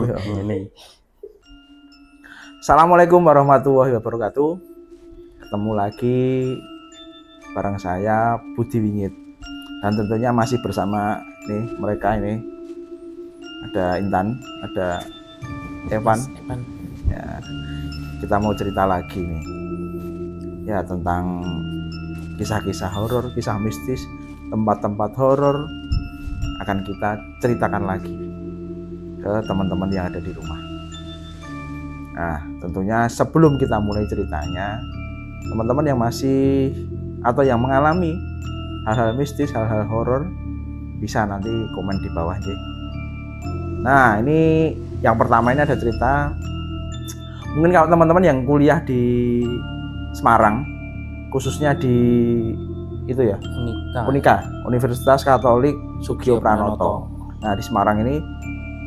Ini. Assalamualaikum warahmatullahi wabarakatuh. Ketemu lagi bareng saya Budi Wingit. Dan tentunya masih bersama mereka ini. Ada Intan, ada Evan. Ya, kita mau cerita lagi nih. Ya, tentang kisah-kisah horor, kisah mistis, tempat-tempat horor akan kita ceritakan lagi ke teman-teman yang ada di rumah. Nah, tentunya sebelum kita mulai ceritanya, teman-teman yang masih atau yang mengalami hal-hal mistis, hal-hal horor, bisa nanti komen di bawah aja. Nah, ini yang pertama ini ada cerita. Mungkin kalau teman-teman yang kuliah di Semarang, khususnya di itu ya, Unika, Universitas Katolik Sugio Pranoto. Nah, di Semarang ini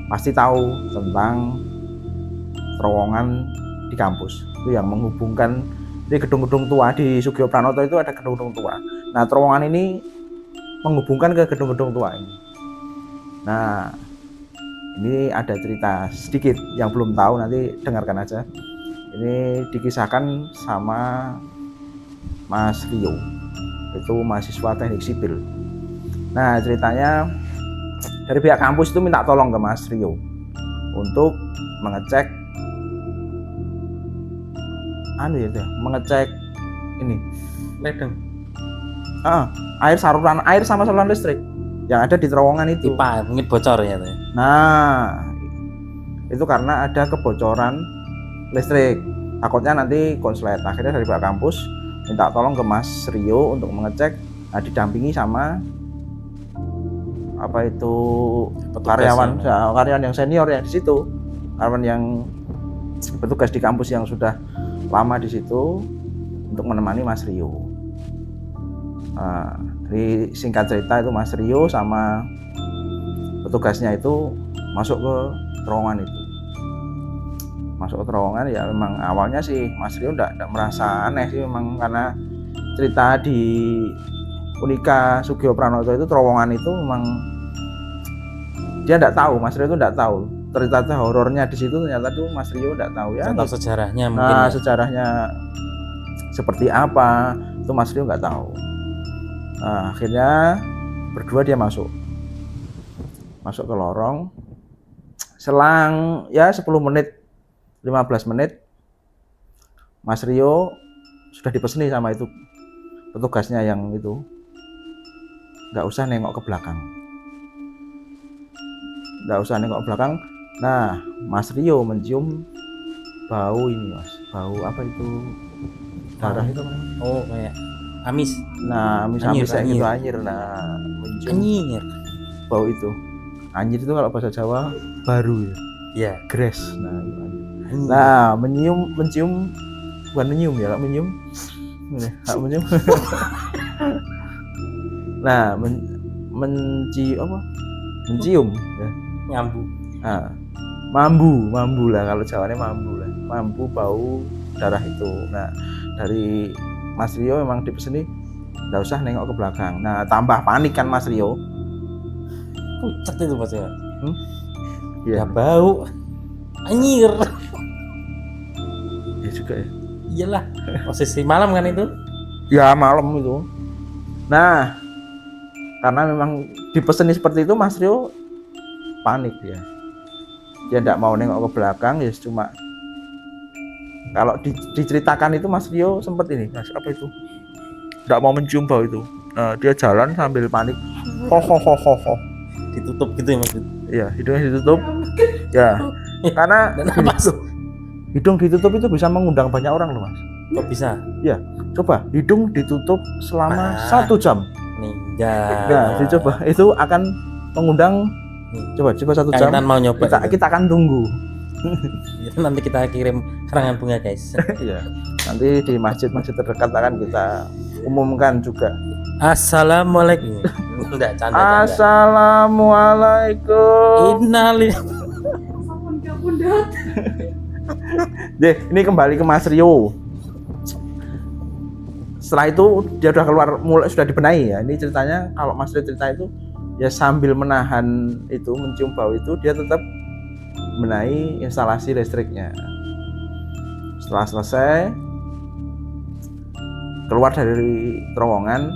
pasti tahu tentang terowongan di kampus. Itu yang menghubungkan di gedung-gedung tua di Sugio Pranoto itu ada gedung-gedung tua. Nah, terowongan ini menghubungkan ke gedung-gedung tua ini. Nah, ini ada cerita sedikit yang belum tahu, nanti dengarkan aja. Ini dikisahkan sama Mas Rio, itu mahasiswa teknik sipil. Nah, ceritanya dari pihak kampus itu minta tolong ke Mas Rio untuk mengecek mengecek ini Ledeng. air sama saluran listrik yang ada di terowongan itu. Pipa mungkin bocor ya. Nah, itu karena ada kebocoran listrik. Takutnya nanti konslet. Akhirnya dari pihak kampus minta tolong ke Mas Rio untuk mengecek. Nah, didampingi sama karyawan yang senior ya di situ. Karyawan yang bertugas di kampus yang sudah lama di situ untuk menemani Mas Rio. Nah, di singkat cerita itu Mas Rio sama petugasnya itu masuk ke terowongan itu. Masuk ke terowongan ya, memang awalnya sih Mas Rio enggak merasa aneh sih, memang karena cerita di Unika Sugio Pranoto itu terowongan itu memang dia enggak tahu, Mas Rio itu enggak tahu. Cerita horornya di situ ternyata tuh Mas Rio enggak tahu ya. Tahu sejarahnya mungkin. Nah, sejarahnya seperti apa itu Mas Rio enggak tahu. Nah, akhirnya berdua dia masuk ke lorong. Selang ya 10 menit 15 menit Mas Rio sudah dipeseni sama itu petugasnya yang itu, nggak usah nengok ke belakang. Nah, Mas Rio mencium bau ini, Mas. Bau apa itu? Darah itu kan? Oh, kayak amis. Nah, amis kayak gitu, anyir. Nah, mencium Anyir. bau itu. Anyir itu kalau bahasa Jawa baru ya. Iya, Gres. Nah, mencium bukan menyium ya, kalau menyium. Menyium. Nah, mencium ya. Nyambu. Nah, mambu lah kalau Jawanya mambu lah. Mambu bau darah itu. Nah, dari Mas Rio memang dipeseni enggak usah nengok ke belakang. Nah, tambah panik kan Mas Rio. Pucat itu Mas ya. Iya. Ya bau. Anyir. Ya juga ya. Iyalah, posisi malam kan itu? Ya, malam itu. Nah, karena memang dipeseni seperti itu, Mas Rio panik dia. Dia enggak mau nengok ke belakang, ya cuma kalau diceritakan itu Mas Rio sempat ini, Mas, apa itu? Enggak mau mencium bau itu. Dia jalan sambil panik. Ho. Ditutup gitu ya Mas? Iya, hidungnya ditutup. Ya, karena hidung ditutup itu bisa mengundang banyak orang loh, Mas. Kok bisa? Ya, coba hidung ditutup selama 1 jam. Nah, dicoba itu akan mengundang. Coba 1 jam. Mau nyoba. Kita akan tunggu. Nanti kita kirim karangan bunga, guys. Iya. Nanti di masjid-masjid terdekat akan kita umumkan juga. Assalamualaikum. Enggak, canda. Assalamualaikum. Innalillahi. Deh, ini kembali ke Mas Rio. Setelah itu dia sudah keluar, sudah dibenahi ya. Ini ceritanya kalau Mas Rio cerita itu ya sambil menahan itu, mencium bau itu, dia tetap benahi instalasi listriknya. Setelah selesai, keluar dari terowongan,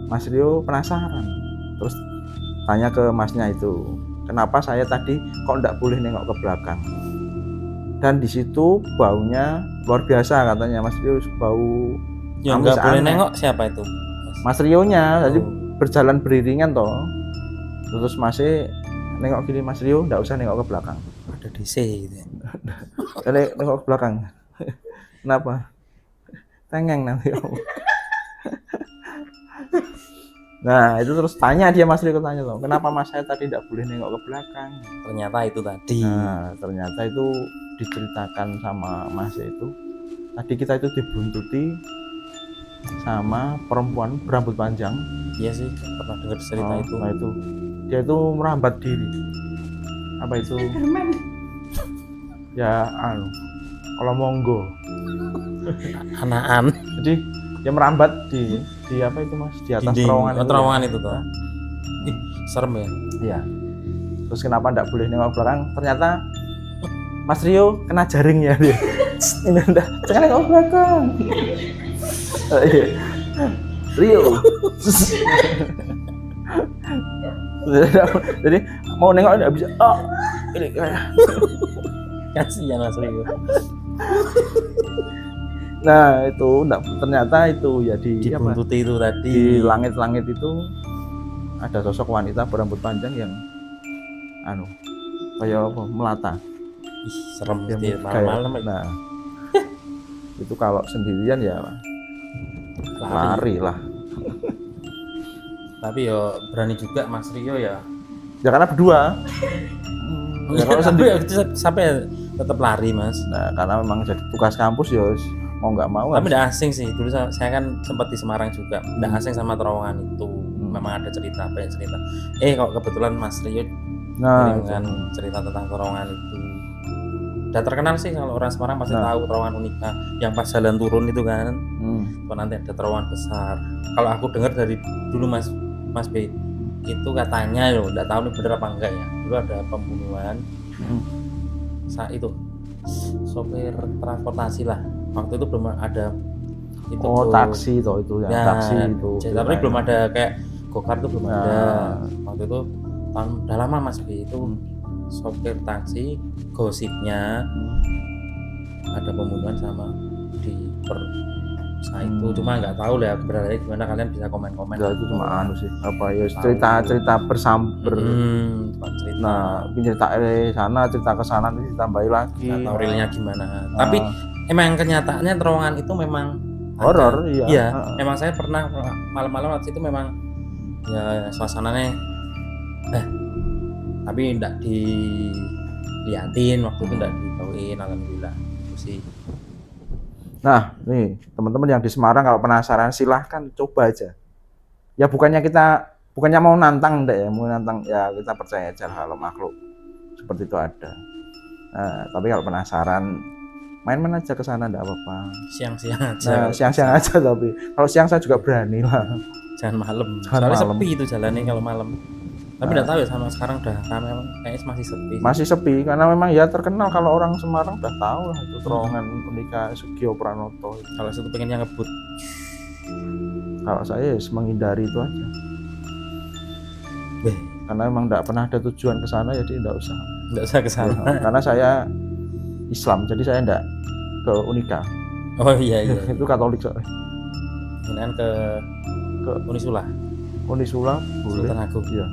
Mas Rio penasaran, terus tanya ke masnya itu, kenapa saya tadi kok enggak boleh nengok ke belakang. Dan di situ baunya luar biasa katanya Mas Rio, bau Yang nggak boleh nengok siapa itu? Mas Rio-nya, jadi Oh. berjalan beriringan toh. Terus masih nengok gini, Mas Rio enggak usah nengok ke belakang. Ada DC gitu ya. Nengok ke belakang. Kenapa? Tengeng nanti. Nah itu terus tanya dia, Mas Rio tanya loh, kenapa Mas saya tadi tidak boleh nengok ke belakang. Ternyata itu tadi. Nah ternyata itu diceritakan sama Mas itu, tadi kita itu dibuntuti sama perempuan berambut panjang. Iya sih, pernah dengar cerita itu. Nah itu dia itu merambat diri, apa itu ya kalau monggo Anaan. jadi dia merambat di apa itu Mas, di atas terowongan itu, terowongan ya. itu tuh. Ih, serem ya. Iya. Terus kenapa enggak boleh nengok belakang? Ternyata Mas Rio kena jaring ya dia. Ini udah jangan nengok belakang. Rio. Jadi mau nengok enggak bisa. Oh, ini kayak. Kasihan Mas Rio. Nah itu enggak, ternyata itu ya Dibuntuti itu tadi. di langit-langit itu ada sosok wanita berambut panjang yang kayak apa, melata. Ih, serem Ya, mesti malam-malam. nah itu kalau sendirian ya lari lah. Tapi yo berani juga Mas Rio ya. Ya karena berdua. Ya, kalau sendiri, sampai tetap lari Mas. nah karena memang jadi tugas kampus ya mau nggak mau. Tapi tidak asing sih, dulu saya kan sempat di Semarang juga, tidak asing sama terowongan itu. Memang ada cerita, banyak cerita. Kok kebetulan Mas Rio dengan cerita tentang terowongan itu. Udah terkenal sih, kalau orang Semarang pasti tahu terowongan Unika yang pas jalan turun itu kan. Nanti ada terowongan besar. Kalau aku dengar dari dulu Mas B, itu katanya loh, nggak tahu nih bener apa enggak ya. Dulu ada pembunuhan. Saat itu sopir transportasi lah. Waktu itu belum ada itu taksi toh itu ya, taksi itu. Tapi belum ada kayak go-kart itu belum ada. Waktu itu tahun udah lama Mas B itu sopir taksi, gosipnya ada pembunuhan sama di itu, cuma nggak tahu lah kebenarannya gimana, kalian bisa komen-komen. Ya itu cuma sih apa ya, cerita bersamber. Cerita. Nah cerita sana, cerita ke sana, ditambahin lagi. Nggak tahu realnya gimana. Tapi emang kenyataannya terowongan itu memang horor. Iya. Emang saya pernah malam-malam waktu itu memang ya suasananya tapi enggak diliatin waktu itu, enggak ditauin, alhamdulillah itu sih. Nah nih teman-teman yang di Semarang kalau penasaran silahkan coba aja ya, bukannya mau nantang enggak ya, mau nantang ya, kita percaya aja kalau makhluk seperti itu ada. Nah tapi kalau penasaran main-main aja ke sana, enggak apa-apa. Siang-siang aja. Nah, siang-siang aja, tapi kalau siang saya juga berani lah. Jangan malam. Soalnya sepi itu jalannya kalau malam. Tapi enggak tahu ya, sama sekarang udah ramai, kayaknya masih sepi. Masih sepi karena memang ya terkenal, kalau orang Semarang udah tahu lah itu terowongan Unika Sugio Pranoto. Kalau situ pengennya ngebut. Kalau saya menghindari itu aja. Karena memang enggak pernah ada tujuan ke sana, jadi enggak usah. Enggak usah ke sana. Karena saya Islam, jadi saya enggak ke Unika. Oh iya. Itu Katolik soalnya. Kemudian ke Unisula. Unisula boleh. Sultan Agung. Iya.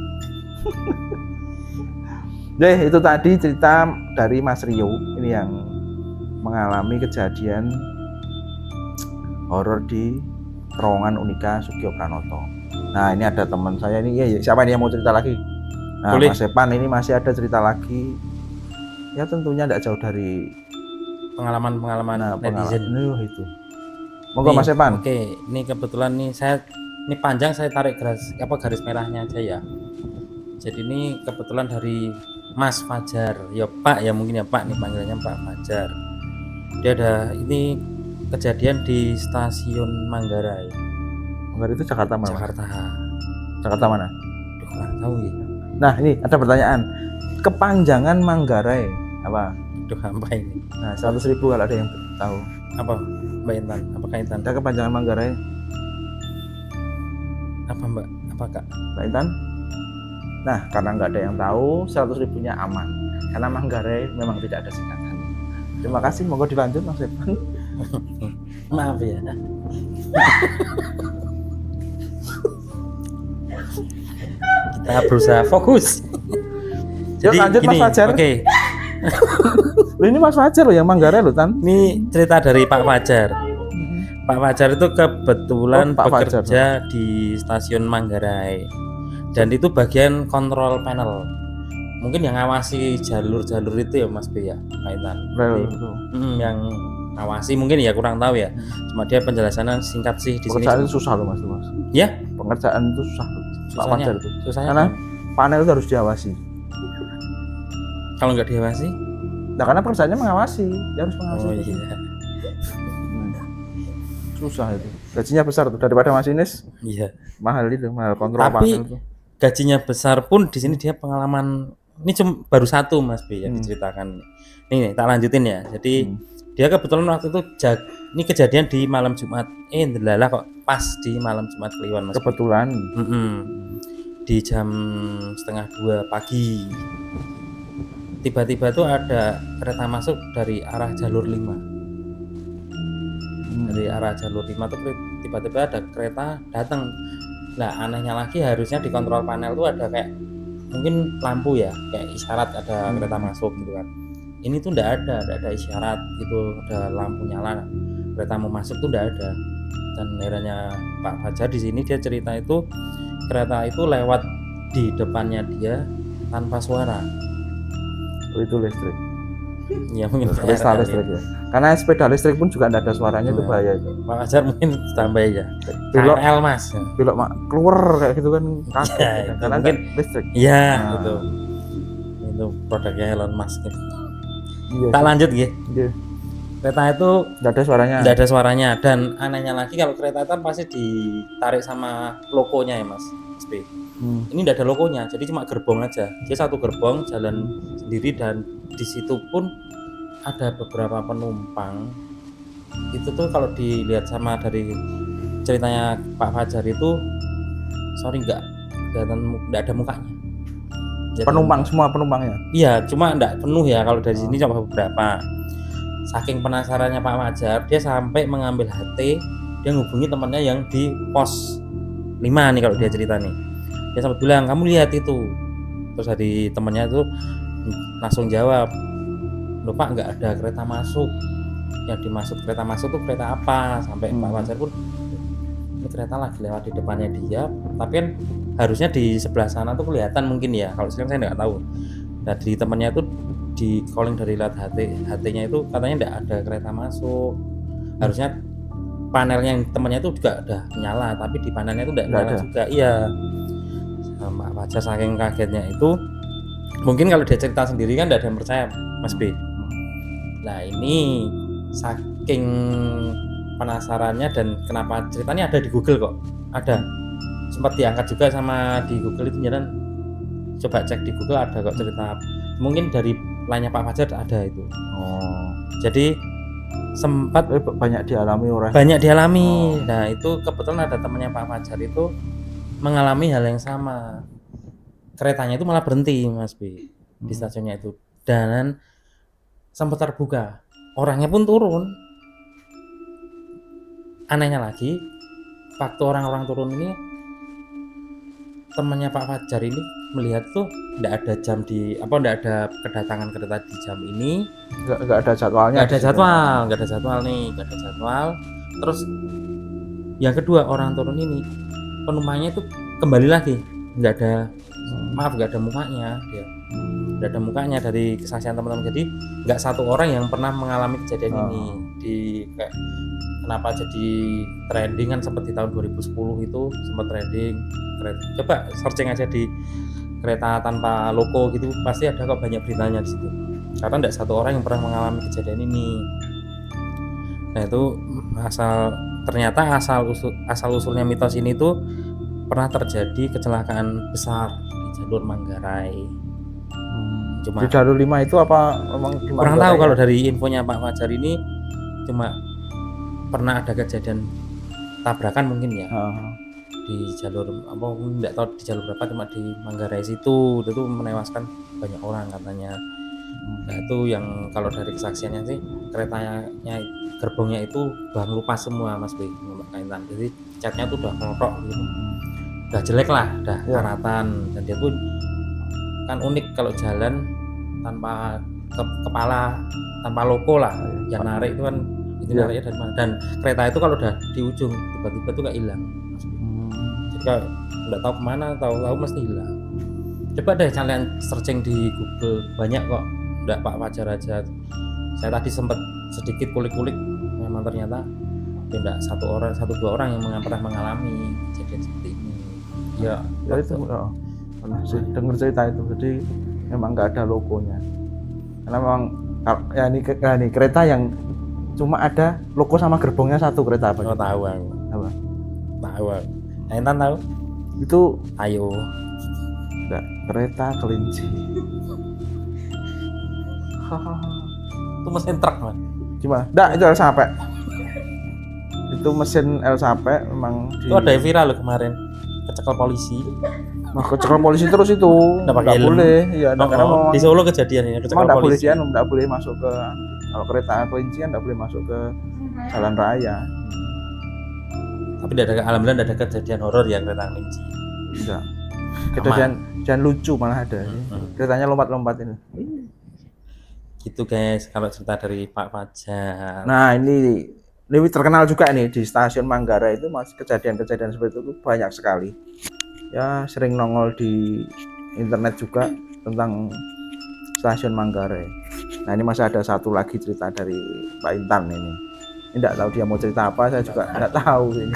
Jadi itu tadi cerita dari Mas Rio ini yang mengalami kejadian horor di terowongan Unika Sugio Pranoto. Nah ini ada teman saya ini, ya siapa yang mau cerita lagi? Nah boleh. Mas Epan ini masih ada cerita lagi. Ya tentunya tidak jauh dari pengalaman netizen. Itu. Monggo Mas Epan. Oke, ini kebetulan nih ini panjang, saya tarik garis merahnya aja ya. Jadi ini kebetulan dari Mas Fajar, ya Pak ya, mungkin ya Pak nih panggilannya Pak Fajar. Dia ada ini kejadian di stasiun Manggarai. Manggarai itu Jakarta mana? Jakarta mana? Aduh, kurang tahu ya. Nah ini ada pertanyaan, kepanjangan Manggarai apa? Aduh, apa ini? Nah, 100.000 kalau ada yang tahu. Apa, Mbak Intan? Apakah Intan? Ada kepanjangan Manggarai, Apa Mbak? Apa Kak? Mbak Intan? Nah, karena nggak ada yang tahu, 100.000-nya aman. Karena Manggarai memang tidak ada singkatan. Terima kasih, monggo dilanjut Mas Irfan. Maaf ya. Kita berusaha fokus. Yuk, lanjut, Mas Fajar. Oke. Loh, ini Mas Fajar loh yang Manggarai loh, Tan. Ini cerita dari Pak Fajar. Pak Fajar itu kebetulan Pak bekerja Fajar. di stasiun Manggarai. Dan itu bagian kontrol panel. Mungkin yang ngawasi jalur-jalur itu ya Mas B ya, Kaitan. Rel. Yang ngawasi mungkin ya, kurang tahu ya. Cuma dia penjelasannya singkat sih di sini. Pekerjaan itu susah loh Mas. Ya, Pengerjaan itu susah loh. Pak Fajar itu. Susahnya Karena panel itu harus diawasi. kalau nggak diawasi? Nah, karena pekerjaannya mengawasi, dia harus mengawasi. Oh itu. iya. Susah itu. Gajinya besar tuh daripada masinis. Iya. Mahal itu, mahal kontrol Tapi panel itu. gajinya besar pun di sini dia pengalaman ini cuma baru satu Mas B yang diceritakan. Nih, tak lanjutin ya. Jadi dia kebetulan waktu itu ini kejadian di malam Jumat. Ndelalah kok pas di malam Jumat Kliwon Mas. Kebetulan. Di jam 1:30 pagi. Tiba-tiba tuh ada kereta masuk dari arah jalur 5. Dari arah jalur 5 tuh tiba-tiba ada kereta datang. Nah, anehnya lagi harusnya di kontrol panel tuh ada kayak mungkin lampu ya, kayak isyarat ada kereta masuk gitu kan. Ini tuh enggak ada isyarat gitu, ada lampu nyala kereta mau masuk tuh enggak ada. Dan akhirnya Pak Fajar di sini dia cerita itu kereta itu lewat di depannya dia tanpa suara. Oh, itu listrik. Ya mungkin Kereta listrik ya. Karena sepeda listrik pun juga enggak ada suaranya, itu bahaya itu. Pak Fajar mungkin tambah ya. Pilot KRL Mas. Pilot keluar kayak gitu kan kaget. Ya, karena mungkin listrik. Iya, Nah. gitu. Itu produknya Elon Musk gitu. Iya. Tak lanjut ya. Iya. Kereta itu Enggak ada suaranya. tidak ada suaranya, dan anehnya lagi kalau kereta itu pasti ditarik sama lokonya ya Mas B. Ini tidak ada logonya, jadi cuma gerbong aja. Dia satu gerbong jalan sendiri, dan di situ pun ada beberapa penumpang. Itu tuh kalau dilihat sama dari ceritanya Pak Fajar itu, sorry nggak ada mukanya. Jadi, Penumpang semua penumpangnya. iya, cuma enggak penuh ya kalau dari sini coba beberapa. Saking penasarannya Pak Fajar, dia sampai mengambil HT, dia ngubungi temannya yang di pos 5 nih kalau dia cerita nih. Dia sempat bilang, kamu lihat itu. Terus dari temannya itu langsung jawab, loh Pak, nggak ada kereta masuk. Yang dimaksud kereta masuk tuh kereta apa? Sampai Pak Fajar pun, ini kereta lagi lewat di depannya dia, tapi kan harusnya di sebelah sana tuh kelihatan mungkin ya. Kalau sekarang saya nggak tahu. Nah, di temannya itu di calling dari lihat HT-nya itu katanya nggak ada kereta masuk. Harusnya panelnya yang temannya itu juga udah nyala, tapi di panelnya itu nggak nyala juga. Iya. Sama Fajar saking kagetnya itu, mungkin kalau dia cerita sendiri kan nggak ada yang percaya Mas B. Nah, ini saking penasarannya, dan kenapa ceritanya ada di Google kok, ada sempat diangkat juga sama di Google itu, jalan coba cek di Google ada kok cerita, mungkin dari lainnya Pak Fajar ada itu. Jadi sempat banyak dialami orang. Banyak dialami. Nah, itu kebetulan ada temannya Pak Fajar itu mengalami hal yang sama. Keretanya itu malah berhenti Mas B di stasiunnya itu, dan sempat terbuka. Orangnya pun turun. Anehnya lagi, waktu orang-orang turun ini, temannya Pak Fajar ini melihat tuh enggak ada jam enggak ada kedatangan kereta di jam ini. Enggak ada jadwalnya. Enggak ada jadwal. Terus yang kedua, orang turun ini penumpangnya itu kembali lagi, enggak ada mukanya dia. Enggak ada mukanya dari kesaksian teman-teman. Jadi enggak satu orang yang pernah mengalami kejadian ini. Kayak kenapa jadi trending kan, sempat di tahun 2010 itu sempat trending. Coba searching aja di kereta tanpa logo gitu, pasti ada kok banyak beritanya di situ. Karena enggak satu orang yang pernah mengalami kejadian ini. Nah, itu ternyata asal usulnya mitos ini tuh pernah terjadi kecelakaan besar di jalur Manggarai. Cuma di jalur 5 itu apa memang di kurang Manggarai tahu ya? kalau dari infonya Pak Fajar ini cuma pernah ada kejadian tabrakan mungkin ya di jalur apa enggak tahu di jalur berapa, cuma di Manggarai situ itu menewaskan banyak orang katanya. Nah itu yang kalau dari kesaksiannya sih keretanya gerbongnya itu udah ngelupas semua Mas Bey, Mbak Kaintan. Jadi catnya tuh udah kelotok gitu, udah jelek lah, udah Ya. karatan. Dan dia tuh kan unik kalau jalan tanpa kepala, tanpa loko lah, yang narik itu kan itu Ya. nariknya dari mana. Dan kereta itu kalau udah di ujung tiba-tiba tuh kayak hilang Mas Bey. Jadi kalau nggak tahu kemana, tahu mesti hilang. Coba deh kalian searching di Google, banyak kok, nggak Pak Fajar aja. Saya tadi sempat sedikit kulik-kulik, memang ternyata tidak satu dua orang yang pernah mengalami kejadian seperti ini. Ya itu pernah sih dengar cerita itu. Jadi memang nggak ada logonya karena memang ya ini kereta yang cuma ada logo sama gerbongnya satu kereta apa? Oh, tahu aku. Apa? Tahu aku. Intan tahu? Itu Ayo. enggak, kereta kelinci. Itu mesin truk Mas. Gimana? Enggak, itu El Sape. Itu mesin El Sape memang Itu ada yang viral loh kemarin, kecekel polisi. Nah, kecekel polisi terus itu Nggak pakai nggak helm. boleh. Iya, karena memang Di Solo kejadian ini memang kecekel nggak boleh polisi. nggak boleh masuk ke, kalau kereta kelinci kan nggak boleh masuk ke jalan raya. Tapi alhamdulillah tidak ada kejadian horor ya kereta kelinci. Enggak. Kejadian lucu malah ada. Keretanya lompat-lompat ini. Gitu guys, kalau cerita dari Pak Fajar. Nah, ini terkenal juga nih di stasiun Manggarai itu, masih kejadian-kejadian seperti itu banyak sekali. Ya, sering nongol di internet juga tentang stasiun Manggarai. Nah, ini masih ada satu lagi cerita dari Pak Intan ini. Tidak tahu dia mau cerita apa, saya juga tidak tahu ini.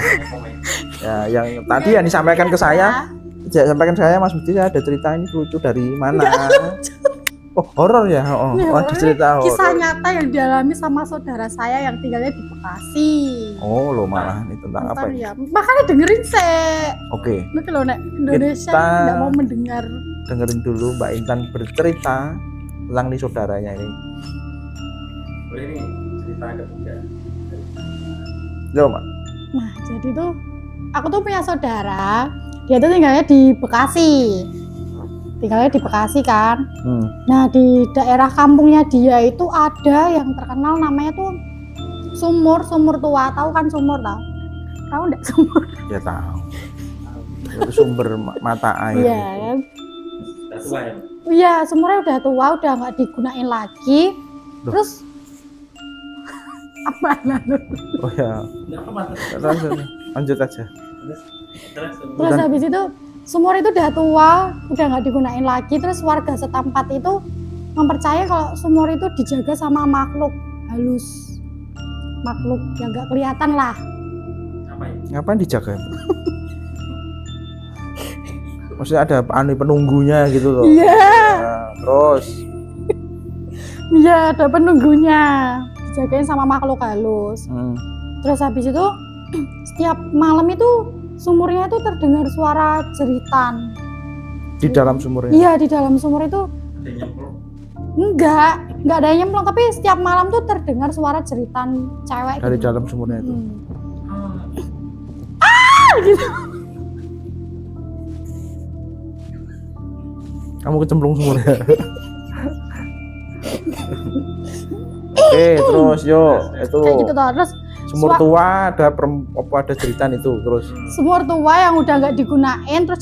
Ya, yang tadi yang disampaikan ke saya, Mas Budi, ada cerita ini lucu dari mana? Oh, horor ya? Oh, ada cerita horor. Kisah nyata yang dialami sama saudara saya yang tinggalnya di Bekasi. Oh, lo malah ini tentang apa Nonton ya? ya. Makanya dengerin sih. Oke, Ini kalau nek Indonesia Kita- nggak mau mendengar. dengerin dulu Mbak Intan bercerita tentang nih saudaranya ini. Boleh nih cerita ketiga. Yo, Mbak. Nah, jadi tuh aku tuh punya saudara, dia tuh tinggalnya di Bekasi. Tinggalnya di Bekasi kan. Nah, di daerah kampungnya dia itu ada yang terkenal namanya tuh sumur tua. Tahu kan sumur tahu? Tahu enggak sumur? Ya tahu. Itu sumber mata air. Iya itu. kan? Udah tua ya? Iya, sumurnya udah tua, udah nggak digunain lagi. Loh. Terus apa lalu? Oh ya, lanjut aja. Terus habis itu sumur itu udah tua, udah nggak digunain lagi. Terus warga setempat itu mempercayai kalau sumur itu dijaga sama makhluk halus, makhluk yang nggak kelihatan lah. Ngapain dijaga? Maksudnya ada penunggunya gitu loh. Iya, Nah, terus iya ada penunggunya, dijagain sama makhluk halus. Terus habis itu setiap malam itu sumurnya itu terdengar suara jeritan. di dalam sumurnya. Iya, di dalam sumur itu Ada nyemplung. enggak ada yang nyemplung, tapi setiap malam tuh terdengar suara jeritan cewek Dari gitu. dalam sumurnya itu. Gitu. Kamu kecemplung sumurnya. Oke, terus yo itu Kayak gitu toh. Terus sumur tua ada jeritan itu terus. sumur tua yang udah nggak digunain, terus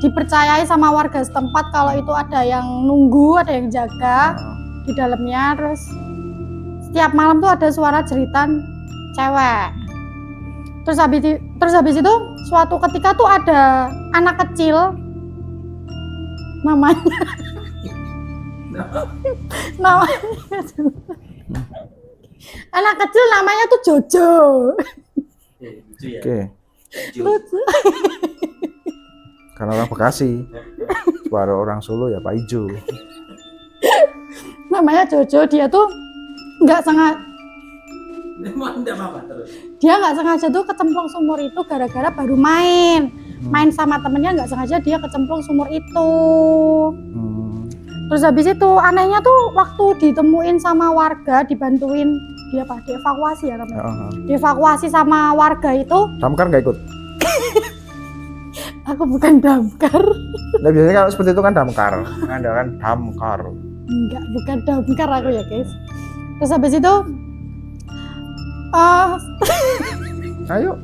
dipercayai sama warga setempat kalau itu ada yang nunggu, ada yang jaga di dalamnya. Terus setiap malam tuh ada suara jeritan cewek. Terus habis itu suatu ketika tuh ada anak kecil namanya anak kecil namanya tuh Jojo. Lucu ya. Oke, Lucu. karena orang Bekasi. Suara orang Solo ya Pak Ijo. Namanya Jojo, dia tuh nggak sengaja Emang enggak apa-apa terus. dia nggak sengaja tuh kecemplung sumur itu gara-gara baru main sama temennya, nggak sengaja dia kecemplung sumur itu. Terus habis itu anehnya tuh waktu ditemuin sama warga, dibantuin dia apa? Dievakuasi ya namanya. Dievakuasi sama warga itu. Damkar nggak ikut? Aku bukan damkar. Nah, biasanya kalau seperti itu kan damkar, mengandalkan damkar. Enggak, bukan damkar aku ya guys. Terus habis itu Ayo.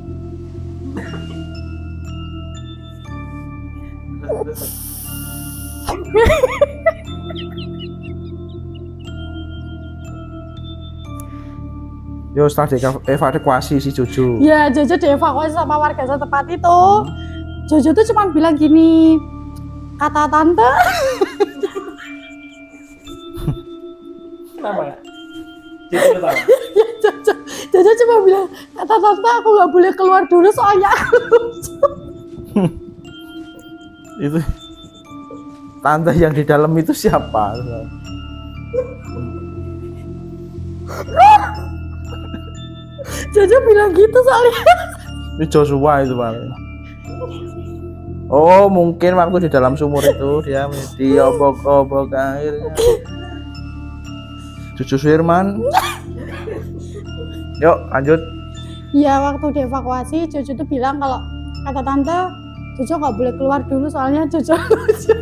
Yo, setelah dievakuasi si Jojo. ya Jojo dievakuasi sama warga setempat itu. Jojo tuh cuma bilang gini, kata tante. Kenapa nggak? Jadi ketawa. Jojo cuma bilang, kata tante aku nggak boleh keluar dulu soalnya aku lucu. Itu tante yang di dalam itu siapa? Jojo bilang gitu soalnya. Ini Joshua itu paling. Oh, mungkin waktu di dalam sumur itu dia diobok-obok airnya. Cucu Firman. Yuk, lanjut. Ya waktu dievakuasi Jojo tuh bilang kalau kata tante Jojo nggak boleh keluar dulu soalnya Jojo lucu.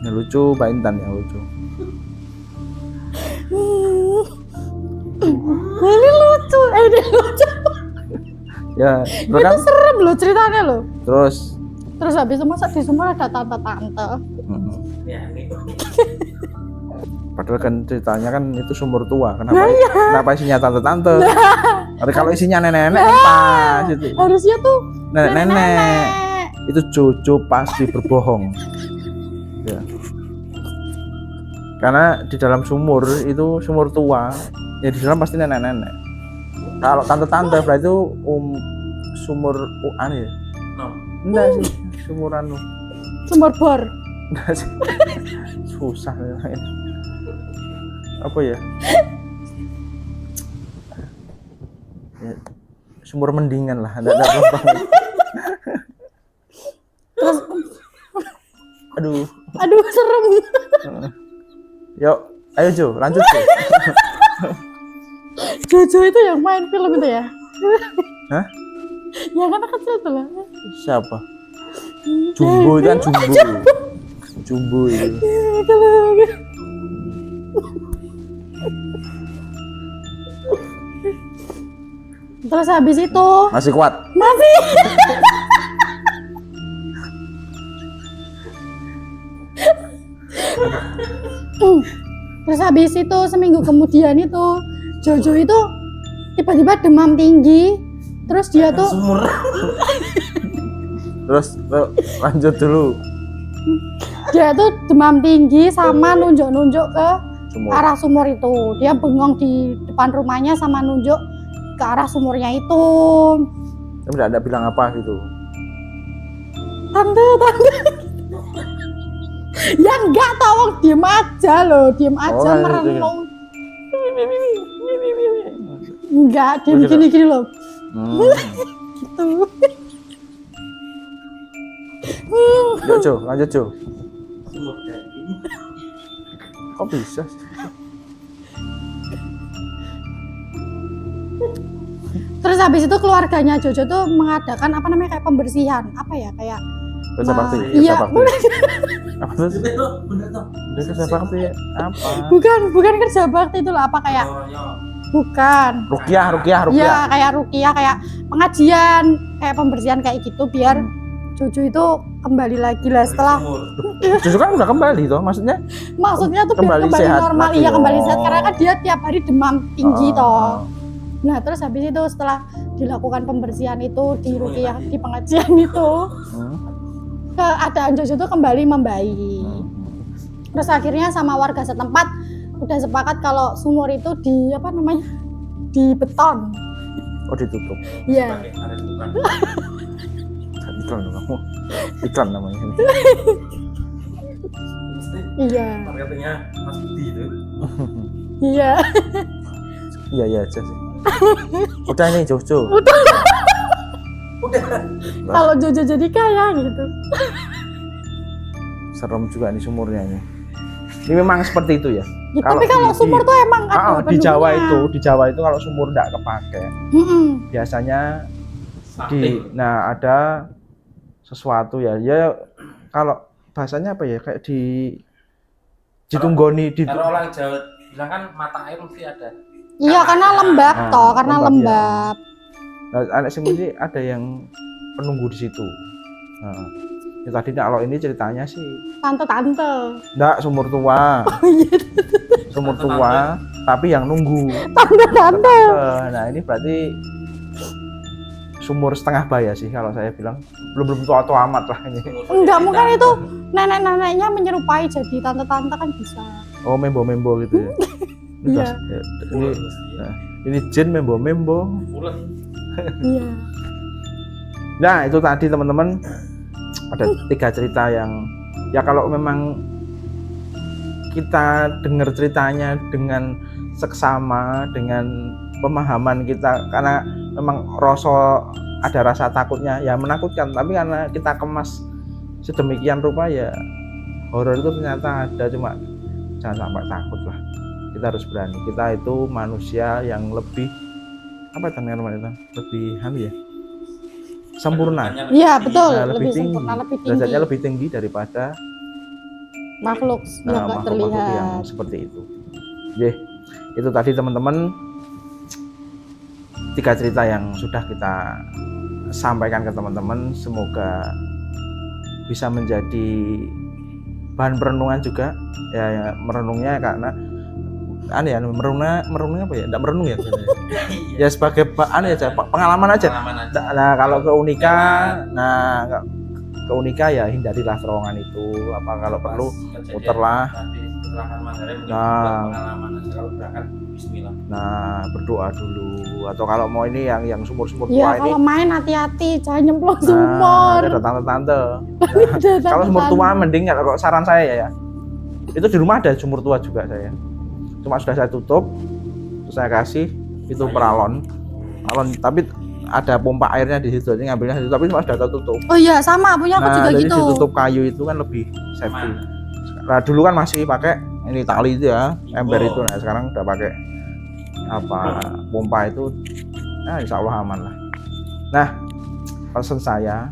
Yang lucu, Mbak Intan yang lucu. Ini lucu, ini lucu. Ya, terus Itu kan? serem loh ceritanya loh. Terus Habis itu masa di sumur ada tante-tante. Ya, ini padahal kan ceritanya kan itu sumur tua. Kenapa isinya tante-tante? Kalau isinya nenek-nenek kan pas itu. Harusnya tuh Nenek-nenek. Itu Jojo pasti berbohong. Ya. Karena di dalam sumur itu sumur tua, ya di dalam pasti nenek-nenek. Kalau tante-tante berarti itu sumur aneh ya? no. Enggak sih, sumuran sumur bor. enggak sih. Susah ya. Apa ya? Ya, sumur mendingan lah, enggak apa-apa. Terus Aduh, serem. yuk, ayo Jo, lanjut Jo. Jojo itu yang main film itu ya? Hah? Yang anak kecil tuh lah. Siapa? Jumbo itu kan Jumbo itu. Terus habis itu Masih kuat. masih terus habis itu seminggu kemudian itu Jojo itu tiba-tiba demam tinggi. Terus dia tuh Sumur. Terus lanjut dulu. dia tuh demam tinggi sama nunjuk-nunjuk ke Sumur. arah sumur itu. Dia bengong di depan rumahnya sama nunjuk ke arah sumurnya itu. Tapi enggak ada bilang apa gitu. Tante. Ya enggak, tolong diem aja loh, diem aja gitu, merenung. Enggak, diem Terus gini loh. Gitu. Yuk Jo, lanjut Jo. Sumur daging. Kok bisa sih? Terus habis itu keluarganya Jojo tuh mengadakan apa namanya kayak pembersihan, apa ya kayak Kerja bakti. iya, Apa tuh? Bener toh. Udah kerja bakti apa? bukan kerja bakti itu loh, apa kayak bukan. Rukiah. Iya, kayak rukiah, kayak pengajian, kayak pembersihan kayak gitu biar Jojo itu kembali lagi lah setelah Justru kan udah kembali toh, maksudnya tuh biar Kembali kembali sehat normal. lagi. Iya, kembali sehat Oh. karena kan dia tiap hari demam tinggi toh. Oh. Nah, terus habis itu setelah dilakukan pembersihan itu di rukiah, di pengajian itu, keadaan Jojo tuh kembali membaik. Terus akhirnya sama warga setempat udah sepakat kalau sumur itu di apa namanya? Di beton. Oh, ditutup. Iya. Iklan dong kamu. Iklan namanya ini. Iya. Marketingnya Mas Budi itu. Iya. Iya aja sih. Udah nih Jojo. Udah. Kalau Jojo jadi kaya gitu. Serem juga nih sumurnya ini. Ini memang seperti itu ya. Ya, tapi kalau sumur tuh emang ada di Jawa penduduknya. di Jawa itu kalau sumur enggak kepake, biasanya ada sesuatu ya kalau bahasanya apa ya, kayak ditunggoni kalau orang Jawa bilang kan mata air mesti ada. Iya, karena lembab karena lembab. Nah, anak sendiri ada yang penunggu di situ. Nah, ya tadi kalau ini ceritanya sih Tante-tante. enggak, sumur tua. Sumur tua, tapi yang nunggu. Tante-tante. Nah, ini berarti sumur setengah baya sih kalau saya bilang. Belum tua-tua amat lah ini. Enggak, mungkin itu nenek-neneknya menyerupai jadi tante-tante kan bisa. Oh, membo-membo gitu ya. Iya. Ini jin membo-membo. Iya. Nah, itu tadi teman-teman ada 3 cerita yang ya kalau memang kita dengar ceritanya dengan seksama, dengan pemahaman kita, karena memang ada rasa takutnya ya menakutkan, tapi karena kita kemas sedemikian rupa ya horor itu ternyata ada, cuma jangan sampai takut lah, kita harus berani, kita itu manusia yang lebih apa itu namanya, lebih sempurna. Iya, betul, Nah, lebih sempurna, lebih tinggi. derajatnya lebih tinggi daripada makhluk yang nggak terlihat yang seperti itu. Oke, itu tadi teman-teman 3 cerita yang sudah kita sampaikan ke teman-teman, semoga bisa menjadi bahan perenungan juga ya merenungnya, karena merenungnya apa ya, enggak merenung ya ya sebagai pengalaman aja. Nah, kalau ke Unika ya hindarilah terowongan itu, apa kalau perlu putarlah. Nah, berdoa dulu, atau kalau mau ini yang sumur-sumur tua ini. Kalau main hati-hati, jangan nyemplung sumur. Ada tante-tante. Kalau sumur tua mending, kalau saran saya ya, itu di rumah ada sumur tua juga saya. Cuma sudah saya tutup, terus saya kasih itu peralon, tapi ada pompa airnya di situ, jadi ngambilnya di situ, tapi cuma sudah tertutup. Oh iya, sama punya aku juga jadi gitu. ditutup kayu itu kan lebih safety. Nah, dulu kan masih pakai ini tali itu ya, ember itu. Nah, sekarang udah pakai pompa itu. Nah, insya Allah aman lah. Nah, pesan saya,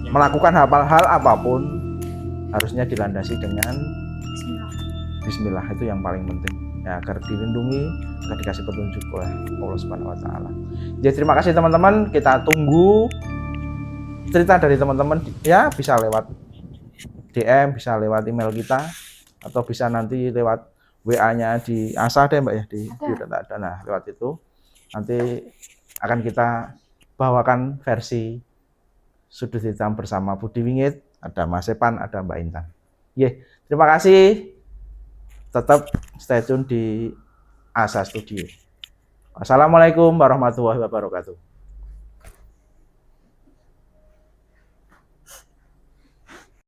melakukan hal apapun harusnya dilandasi dengan Bismillah, itu yang paling penting ya, agar dilindungi, agar dikasih petunjuk oleh Allah Subhanahu wa taala. Jadi terima kasih teman-teman, kita tunggu cerita dari teman-teman ya, bisa lewat DM, bisa lewat email kita, atau bisa nanti lewat WA-nya di ASA deh Mbak ya, di ada. Nah, lewat itu nanti akan kita bawakan versi Sudut Hitam bersama Budi Wingit, ada Mas Epan, ada Mbak Intan. Terima kasih. Tetap stay tune di ASA Studio. Wassalamualaikum warahmatullahi wabarakatuh.